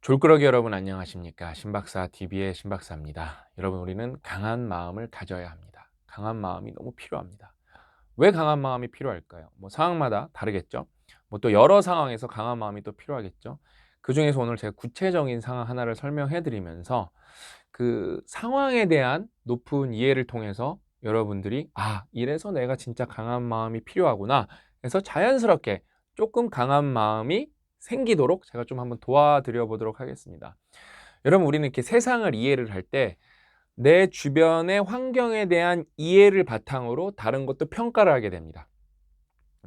졸꾸러기 여러분 안녕하십니까? 신박사 TV의 신박사입니다. 여러분, 우리는 강한 마음을 가져야 합니다. 강한 마음이 너무 필요합니다. 왜 강한 마음이 필요할까요? 뭐 상황마다 다르겠죠. 뭐 또 여러 상황에서 강한 마음이 또 필요하겠죠. 그 중에서 오늘 제가 구체적인 상황 하나를 설명해 드리면서 그 상황에 대한 높은 이해를 통해서 여러분들이 이래서 내가 진짜 강한 마음이 필요하구나 해서 자연스럽게 조금 강한 마음이 생기도록 제가 좀 한번 도와드려 보도록 하겠습니다. 여러분, 우리는 이렇게 세상을 이해를 할 때 내 주변의 환경에 대한 이해를 바탕으로 다른 것도 평가를 하게 됩니다.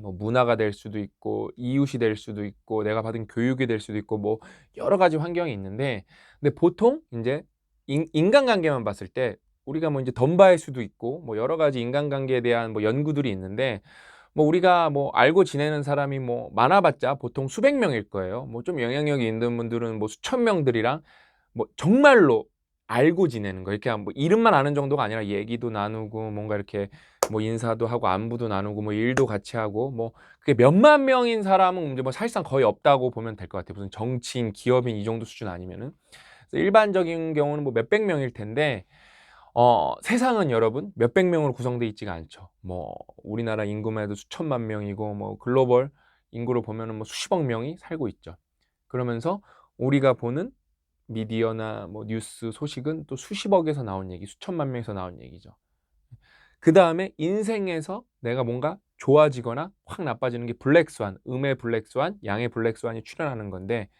뭐 문화가 될 수도 있고 이웃이 될 수도 있고 내가 받은 교육이 될 수도 있고 뭐 여러 가지 환경이 있는데, 근데 보통 이제 인간관계만 봤을 때 우리가 뭐 이제 덤바일 수도 있고 뭐 여러 가지 인간관계에 대한 뭐 연구들이 있는데, 뭐 우리가 뭐 알고 지내는 사람이 뭐 많아봤자 보통 수백 명일 거예요. 뭐 좀 영향력이 있는 분들은 뭐 수천 명들이랑 뭐 정말로 알고 지내는 거, 이렇게 뭐 이름만 아는 정도가 아니라 얘기도 나누고 뭔가 이렇게 뭐 인사도 하고 안부도 나누고 뭐 일도 같이 하고, 뭐 그게 몇만 명인 사람은 이제 뭐 사실상 거의 없다고 보면 될 것 같아요. 무슨 정치인, 기업인 이 정도 수준 아니면은. 그래서 일반적인 경우는 뭐 몇백 명일 텐데, 세상은 여러분 몇백 명으로 구성되어 있지가 않죠. 뭐 우리나라 인구만 해도 수천만 명이고 뭐 글로벌 인구로 보면은 뭐 수십억 명이 살고 있죠. 그러면서 우리가 보는 미디어나 뭐 뉴스 소식은 또 수십억에서 나온 얘기, 수천만 명에서 나온 얘기죠. 그 다음에 인생에서 내가 뭔가 좋아지거나 확 나빠지는 게 블랙스완, 음의 블랙스완, 양의 블랙스완이 출현하는 건데,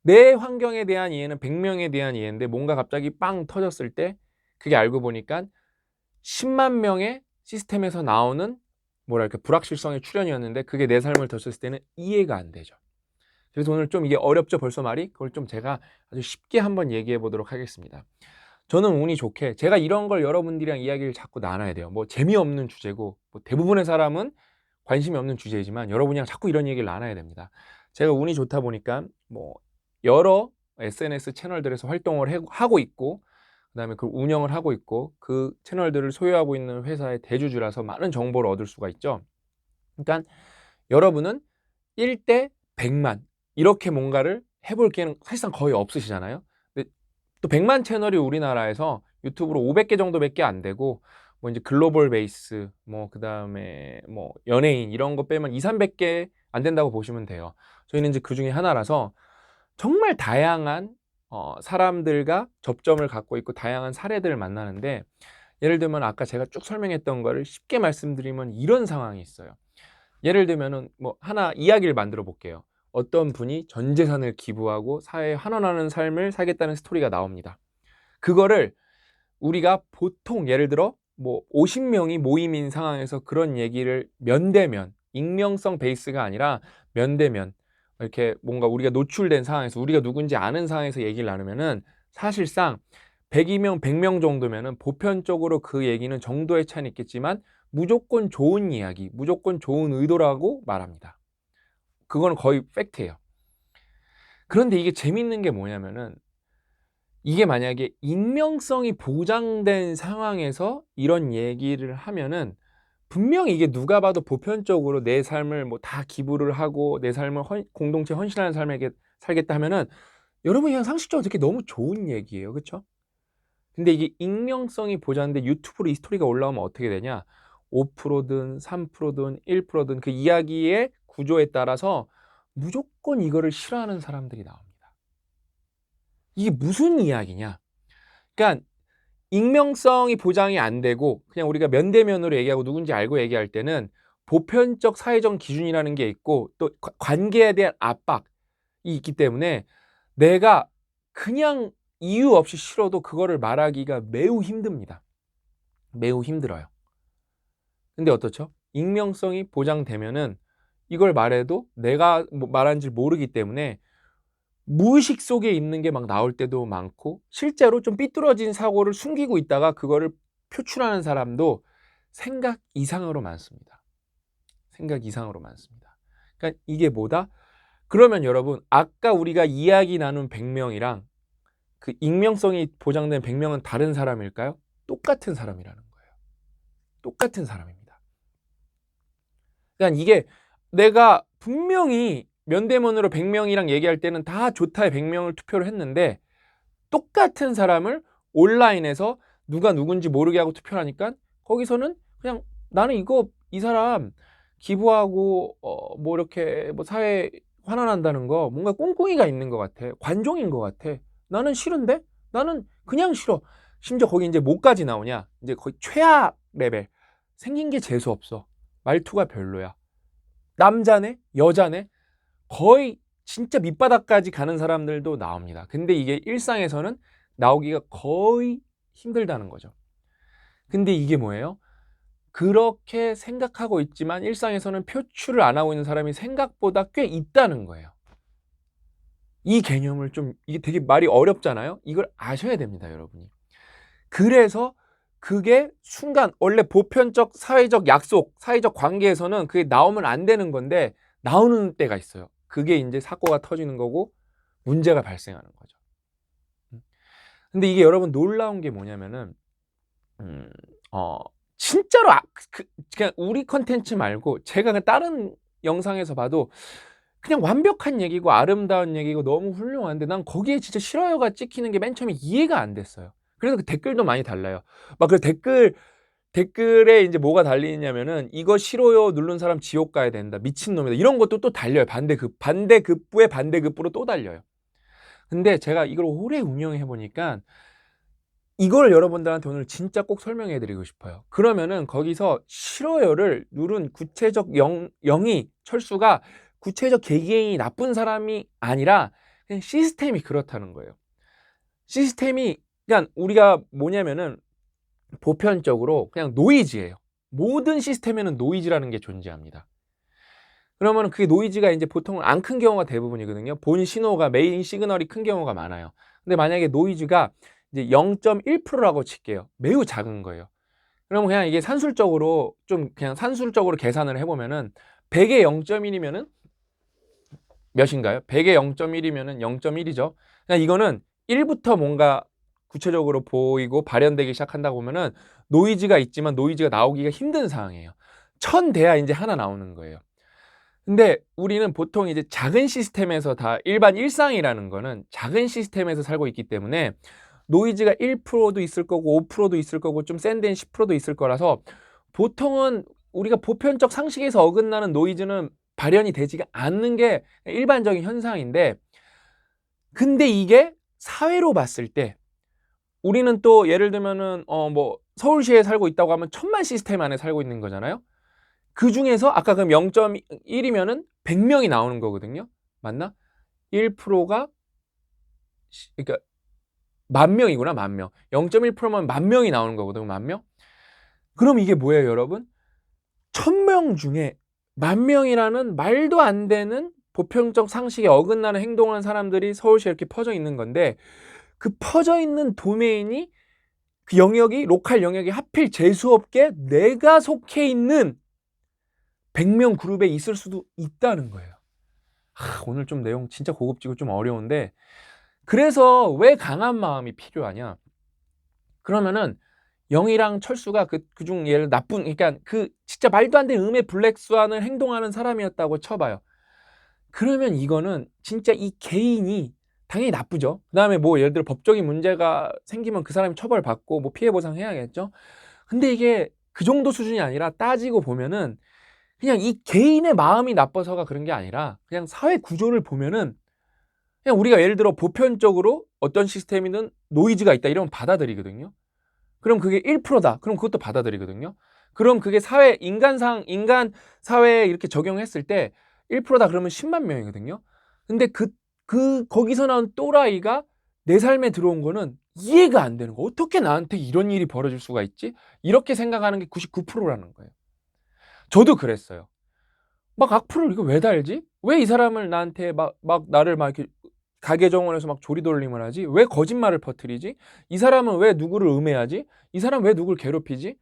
내 환경에 대한 이해는 100명에 대한 이해인데 뭔가 갑자기 빵 터졌을 때 그게 알고 보니까 10만 명의 시스템에서 나오는 뭐랄까 불확실성의 출현이었는데, 그게 내 삶을 덧쳤을 때는 이해가 안 되죠. 그래서 오늘 좀 이게 어렵죠, 벌써 말이? 그걸 좀 제가 아주 쉽게 한번 얘기해 보도록 하겠습니다. 저는 운이 좋게 제가 이런 걸 여러분들이랑 이야기를 자꾸 나눠야 돼요. 뭐 재미없는 주제고 뭐 대부분의 사람은 관심이 없는 주제이지만 여러분이랑 자꾸 이런 얘기를 나눠야 됩니다. 제가 운이 좋다 보니까 뭐 여러 SNS 채널들에서 활동을 하고 있고, 그다음에 그 운영을 하고 있고, 그 채널들을 소유하고 있는 회사의 대주주라서 많은 정보를 얻을 수가 있죠. 그러니까 여러분은 1대 100만 이렇게 뭔가를 해볼 기회는 사실상 거의 없으시잖아요. 근데 또 100만 채널이 우리나라에서 유튜브로 500개 정도밖에 안 되고, 뭐 이제 글로벌 베이스, 뭐 그다음에 뭐 연예인 이런 거 빼면 2, 300개 안 된다고 보시면 돼요. 저희는 이제 그 중에 하나라서 정말 다양한 사람들과 접점을 갖고 있고 다양한 사례들을 만나는데, 예를 들면 아까 제가 쭉 설명했던 거를 쉽게 말씀드리면 이런 상황이 있어요. 예를 들면은 뭐 하나 이야기를 만들어 볼게요. 어떤 분이 전 재산을 기부하고 사회에 환원하는 삶을 살겠다는 스토리가 나옵니다. 그거를 우리가 보통 예를 들어 뭐 50명이 모임인 상황에서 그런 얘기를 면대면, 익명성 베이스가 아니라 면대면 이렇게 뭔가 우리가 노출된 상황에서 우리가 누군지 아는 상황에서 얘기를 나누면은 사실상 100이명 100명 정도면은 보편적으로 그 얘기는 정도의 차이는 있겠지만 무조건 좋은 이야기, 무조건 좋은 의도라고 말합니다. 그거는 거의 팩트예요. 그런데 이게 재밌는 게 뭐냐면은, 이게 만약에 익명성이 보장된 상황에서 이런 얘기를 하면은 분명히 이게 누가 봐도 보편적으로 내 삶을 뭐 다 기부를 하고 내 삶을 공동체 헌신하는 삶에게 살겠다 하면은 여러분 그냥 상식적으로 듣기 너무 좋은 얘기예요. 그렇죠? 근데 이게 익명성이 보장돼 유튜브로 이 스토리가 올라오면 어떻게 되냐? 5%든 3%든 1%든 그 이야기의 구조에 따라서 무조건 이거를 싫어하는 사람들이 나옵니다. 이게 무슨 이야기냐? 그러니까 익명성이 보장이 안 되고 그냥 우리가 면대면으로 얘기하고 누군지 알고 얘기할 때는 보편적 사회적 기준이라는 게 있고 또 관계에 대한 압박이 있기 때문에 내가 그냥 이유 없이 싫어도 그거를 말하기가 매우 힘듭니다. 매우 힘들어요. 근데 어떻죠? 익명성이 보장되면은 이걸 말해도 내가 뭐 말한지 모르기 때문에 무의식 속에 있는 게 막 나올 때도 많고, 실제로 좀 삐뚤어진 사고를 숨기고 있다가 그거를 표출하는 사람도 생각 이상으로 많습니다. 생각 이상으로 많습니다. 그러니까 이게 뭐다? 그러면 여러분 아까 우리가 이야기 나눈 100명이랑 그 익명성이 보장된 100명은 다른 사람일까요? 똑같은 사람이라는 거예요. 똑같은 사람입니다. 그러니까 이게 내가 분명히 면대면으로 100명이랑 얘기할 때는 다 좋다에 100명을 투표를 했는데 똑같은 사람을 온라인에서 누가 누군지 모르게 하고 투표를 하니까 거기서는 그냥 나는 이 사람 기부하고 뭐 이렇게 뭐 사회에 환원한다는 거 뭔가 꿍꿍이가 있는 것 같아. 관종인 것 같아. 나는 싫은데? 나는 그냥 싫어. 심지어 거기 이제 뭐까지 나오냐? 이제 거의 최악 레벨. 생긴 게 재수 없어. 말투가 별로야. 남자네? 여자네? 거의 진짜 밑바닥까지 가는 사람들도 나옵니다. 근데 이게 일상에서는 나오기가 거의 힘들다는 거죠. 근데 이게 뭐예요? 그렇게 생각하고 있지만 일상에서는 표출을 안 하고 있는 사람이 생각보다 꽤 있다는 거예요. 이 개념을 이게 되게 말이 어렵잖아요. 이걸 아셔야 됩니다, 여러분이. 그래서 그게 순간 원래 보편적 사회적 약속, 사회적 관계에서는 그게 나오면 안 되는 건데 나오는 때가 있어요. 그게 이제 사고가 터지는 거고 문제가 발생하는 거죠. 근데 이게 여러분 놀라운 게 뭐냐면은 진짜로 그냥 우리 컨텐츠 말고 제가 그냥 다른 영상에서 봐도 그냥 완벽한 얘기고 아름다운 얘기고 너무 훌륭한데 난 거기에 진짜 싫어요가 찍히는 게 맨 처음에 이해가 안 됐어요. 그래서 그 댓글도 많이 달라요. 막 그 댓글에 이제 뭐가 달리냐면은 이거 싫어요 누른 사람 지옥 가야 된다. 미친놈이다. 이런 것도 또 달려요. 반대급부에 반대급부로 또 달려요. 근데 제가 이걸 오래 운영해 보니까 이걸 여러분들한테 오늘 진짜 꼭 설명해 드리고 싶어요. 그러면은 거기서 싫어요를 누른 구체적 영이 철수가 구체적 개개인이 나쁜 사람이 아니라 그냥 시스템이 그렇다는 거예요. 시스템이 그냥 우리가 뭐냐면은 보편적으로 그냥 노이즈예요. 모든 시스템에는 노이즈라는 게 존재합니다. 그러면 그게 노이즈가 이제 보통 안 큰 경우가 대부분이거든요. 본 신호가 메인 시그널이 큰 경우가 많아요. 근데 만약에 노이즈가 이제 0.1%라고 칠게요. 매우 작은 거예요. 그러면 그냥 이게 산술적으로 그냥 산술적으로 계산을 해보면은 100에 0.1이면은 몇인가요? 100에 0.1이면은 0.1이죠. 그냥 이거는 1부터 뭔가 구체적으로 보이고 발현되기 시작한다고 보면은 노이즈가 있지만 노이즈가 나오기가 힘든 상황이에요. 1000 돼야 이제 하나 나오는 거예요. 근데 우리는 보통 이제 작은 시스템에서 다 일반 일상이라는 거는 작은 시스템에서 살고 있기 때문에 노이즈가 1%도 있을 거고 5%도 있을 거고 좀 센 데는 10%도 있을 거라서 보통은 우리가 보편적 상식에서 어긋나는 노이즈는 발현이 되지가 않는 게 일반적인 현상인데 근데 이게 사회로 봤을 때 우리는 또 예를 들면은 뭐 서울시에 살고 있다고 하면 1000만 시스템 안에 살고 있는 거잖아요. 그 중에서 아까 그럼 0.1이면은 100명이 나오는 거거든요. 맞나? 1%가 그러니까 10,000명이구나, 10,000명. 0.1%면 10,000명이 나오는 거거든요, 10,000명. 그럼 이게 뭐예요, 여러분? 1000명 중에 10,000명이라는 말도 안 되는 보편적 상식에 어긋나는 행동을 한 사람들이 서울시에 이렇게 퍼져 있는 건데 그 퍼져 있는 도메인이 그 영역이 로컬 영역이 하필 재수없게 내가 속해 있는 100명 그룹에 있을 수도 있다는 거예요. 오늘 좀 내용 진짜 고급지고 좀 어려운데 그래서 왜 강한 마음이 필요하냐? 그러면은 영이랑 철수가 그중 예를 그러니까 그 진짜 말도 안 되는 음의 블랙스완을 행동하는 사람이었다고 쳐봐요. 그러면 이거는 진짜 이 개인이 당연히 나쁘죠. 그 다음에 뭐 예를 들어 법적인 문제가 생기면 그 사람이 처벌받고 뭐 피해 보상해야겠죠. 근데 이게 그 정도 수준이 아니라 따지고 보면은 그냥 이 개인의 마음이 나빠서가 그런 게 아니라 그냥 사회 구조를 보면은 그냥 우리가 예를 들어 보편적으로 어떤 시스템이든 노이즈가 있다 이러면 받아들이거든요. 그럼 그게 1%다. 그럼 그것도 받아들이거든요. 그럼 그게 인간 사회에 이렇게 적용했을 때 1%다 그러면 10만 명이거든요. 근데 거기서 나온 또라이가 내 삶에 들어온 거는 이해가 안 되는 거. 어떻게 나한테 이런 일이 벌어질 수가 있지? 이렇게 생각하는 게 99%라는 거예요. 저도 그랬어요. 막 악플을 이거 왜 달지? 왜 이 사람을 나한테 나를 막 이렇게 가계 정원에서 막 조리돌림을 하지? 왜 거짓말을 퍼뜨리지? 이 사람은 왜 누구를 음해하지? 이 사람 왜 누구를 괴롭히지?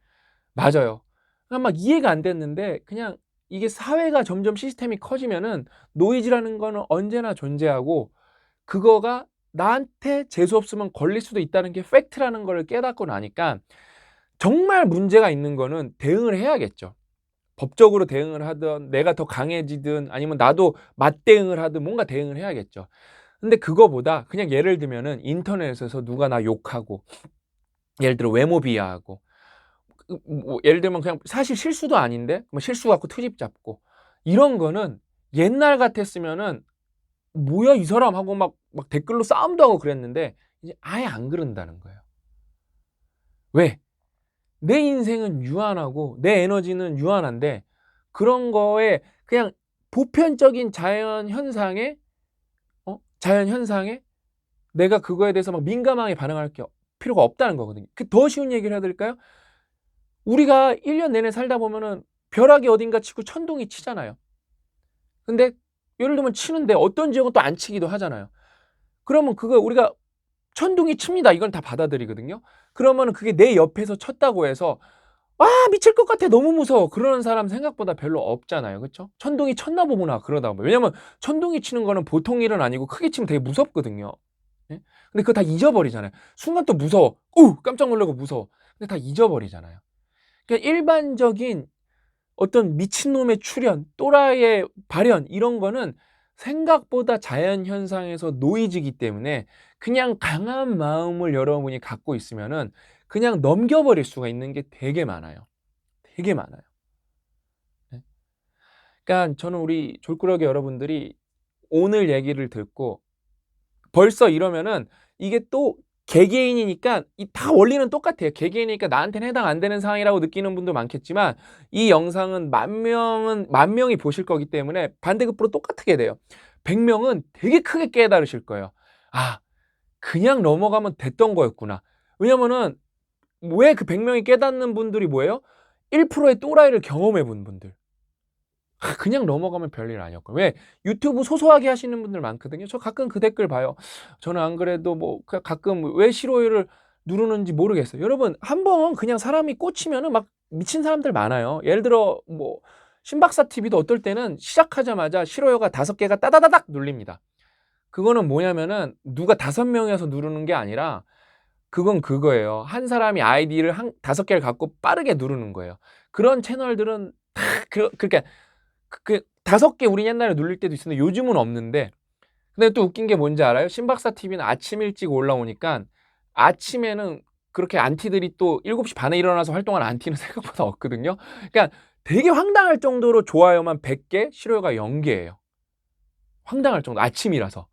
맞아요. 그냥 막 이해가 안 됐는데 그냥 이게 사회가 점점 시스템이 커지면은 노이즈라는 거는 언제나 존재하고 그거가 나한테 재수 없으면 걸릴 수도 있다는 게 팩트라는 걸 깨닫고 나니까 정말 문제가 있는 거는 대응을 해야겠죠. 법적으로 대응을 하든 내가 더 강해지든 아니면 나도 맞대응을 하든 뭔가 대응을 해야겠죠. 근데 그거보다 그냥 예를 들면은 인터넷에서 누가 나 욕하고 예를 들어 외모 비하하고 뭐 예를 들면 그냥 사실 실수도 아닌데 뭐 실수 갖고 트집 잡고 이런 거는 옛날 같았으면은 뭐야 이 사람 하고 막 댓글로 싸움도 하고 그랬는데 이제 아예 안 그런다는 거예요. 왜? 내 인생은 유한하고 내 에너지는 유한한데 그런 거에 그냥 보편적인 자연 현상에 내가 그거에 대해서 막 민감하게 반응할 필요가 없다는 거거든요. 더 쉬운 얘기를 해드릴까요? 우리가 1년 내내 살다 보면은 벼락이 어딘가 치고 천둥이 치잖아요. 근데 예를 들면 치는데 어떤 지역은 또 안 치기도 하잖아요. 그러면 그거 우리가 천둥이 칩니다. 이건 다 받아들이거든요. 그러면은 그게 내 옆에서 쳤다고 해서 아 미칠 것 같아 너무 무서워 그러는 사람 생각보다 별로 없잖아요. 그렇죠? 천둥이 쳤나 보구나 그러다 보면. 왜냐면 천둥이 치는 거는 보통 일은 아니고 크게 치면 되게 무섭거든요. 예? 근데 그거 다 잊어버리잖아요. 순간 또 무서워. 깜짝 놀라고 무서워. 근데 다 잊어버리잖아요. 그러니까 일반적인 어떤 미친놈의 출현, 또라이의 발현 이런 거는 생각보다 자연현상에서 노이즈이기 때문에 그냥 강한 마음을 여러분이 갖고 있으면은 그냥 넘겨버릴 수가 있는 게 되게 많아요. 되게 많아요. 네. 그러니까 저는 우리 졸꾸러기 여러분들이 오늘 얘기를 듣고 벌써 이러면은 이게 또 개개인이니까 다 원리는 똑같아요. 개개인이니까 나한테는 해당 안 되는 상황이라고 느끼는 분도 많겠지만 이 영상은 만 명이 보실 거기 때문에 반대급부로 똑같게 돼요. 100명은 되게 크게 깨달으실 거예요. 아, 그냥 넘어가면 됐던 거였구나. 왜냐면은 왜 그 100명이 깨닫는 분들이 뭐예요? 1%의 또라이를 경험해 본 분들. 그냥 넘어가면 별일 아니었고. 왜? 유튜브 소소하게 하시는 분들 많거든요. 저 가끔 그 댓글 봐요. 저는 안 그래도 뭐 가끔 왜 싫어요를 누르는지 모르겠어요. 여러분 한번 그냥 사람이 꽂히면은 막 미친 사람들 많아요. 예를 들어 뭐 신박사 TV도 어떨 때는 시작하자마자 싫어요가 5개가 따다다닥 눌립니다. 그거는 뭐냐면은 누가 5명이서 누르는 게 아니라 그건 그거예요. 한 사람이 아이디를 5개를 갖고 빠르게 누르는 거예요. 그런 채널들은 다 그러니까 그 5개 우리 옛날에 눌릴 때도 있었는데 요즘은 없는데 근데 또 웃긴 게 뭔지 알아요? 신박사 TV는 아침 일찍 올라오니까 아침에는 그렇게 안티들이 또 7시 반에 일어나서 활동하는 안티는 생각보다 없거든요. 그러니까 되게 황당할 정도로 좋아요만 100개, 싫어요가 0개예요. 황당할 정도 아침이라서.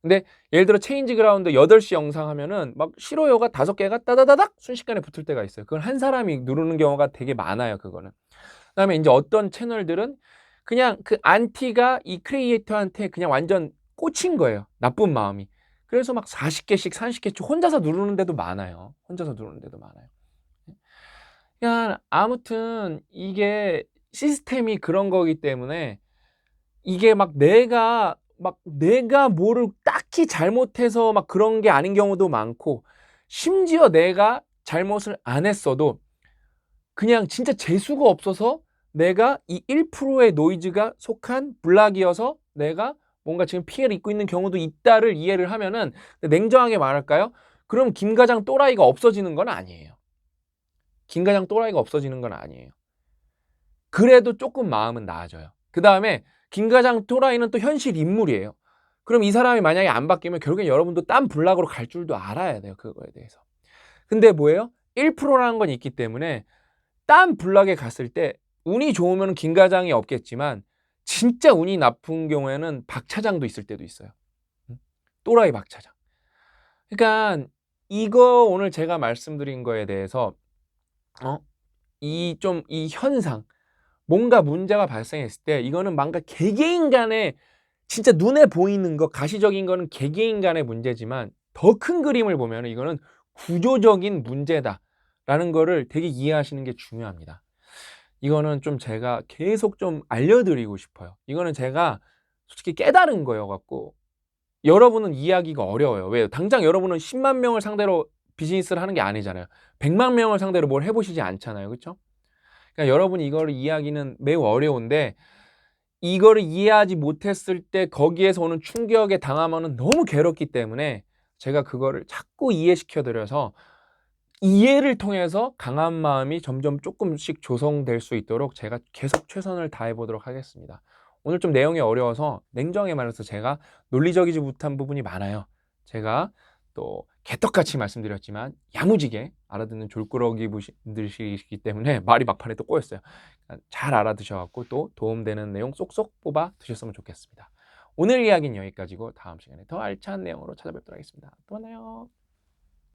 근데 예를 들어 체인지 그라운드 8시 영상 하면은 막 싫어요가 5개가 따다다닥 순식간에 붙을 때가 있어요. 그건 한 사람이 누르는 경우가 되게 많아요, 그거는. 그다음에 이제 어떤 채널들은 그냥 그 안티가 이 크리에이터한테 그냥 완전 꽂힌 거예요. 나쁜 마음이. 그래서 막 40개씩 30개씩 혼자서 누르는 데도 많아요. 혼자서 누르는 데도 많아요. 그냥 아무튼 이게 시스템이 그런 거기 때문에 이게 막 내가 뭐를 딱히 잘못해서 막 그런 게 아닌 경우도 많고 심지어 내가 잘못을 안 했어도 그냥 진짜 재수가 없어서 내가 이 1%의 노이즈가 속한 블락이어서 내가 뭔가 지금 피해를 입고 있는 경우도 있다를 이해를 하면은 냉정하게 말할까요? 그럼 김과장 또라이가 없어지는 건 아니에요. 김과장 또라이가 없어지는 건 아니에요. 그래도 조금 마음은 나아져요. 그 다음에 김과장 또라이는 또 현실 인물이에요. 그럼 이 사람이 만약에 안 바뀌면 결국엔 여러분도 딴 블락으로 갈 줄도 알아야 돼요. 그거에 대해서. 근데 뭐예요? 1%라는 건 있기 때문에 딴 블락에 갔을 때 운이 좋으면 김 과장이 없겠지만 진짜 운이 나쁜 경우에는 박 차장도 있을 때도 있어요. 또라이 박 차장. 그러니까 이거 오늘 제가 말씀드린 거에 대해서 이 현상 뭔가 문제가 발생했을 때 이거는 뭔가 개개인 간에 진짜 눈에 보이는 거 가시적인 거는 개개인 간의 문제지만 더 큰 그림을 보면 이거는 구조적인 문제다라는 거를 되게 이해하시는 게 중요합니다. 이거는 좀 제가 계속 좀 알려드리고 싶어요. 이거는 제가 솔직히 깨달은 거여 갖고 여러분은 이해하기가 어려워요. 왜요? 당장 여러분은 10만 명을 상대로 비즈니스를 하는 게 아니잖아요. 100만 명을 상대로 뭘 해보시지 않잖아요. 그렇죠? 그러니까 여러분이 이거를 이해하기는 매우 어려운데 이거를 이해하지 못했을 때 거기에서 오는 충격에 당하면은 너무 괴롭기 때문에 제가 그거를 자꾸 이해시켜 드려서 이해를 통해서 강한 마음이 점점 조금씩 조성될 수 있도록 제가 계속 최선을 다해 보도록 하겠습니다. 오늘 좀 내용이 어려워서 냉정하게 말해서 제가 논리적이지 못한 부분이 많아요. 제가 또 개떡같이 말씀드렸지만 야무지게 알아듣는 졸꾸러기 분들이시기 때문에 말이 막판에 또 꼬였어요. 잘 알아두셔갖고 또 도움되는 내용 쏙쏙 뽑아 두셨으면 좋겠습니다. 오늘 이야기는 여기까지고 다음 시간에 더 알찬 내용으로 찾아뵙도록 하겠습니다. 또 만나요.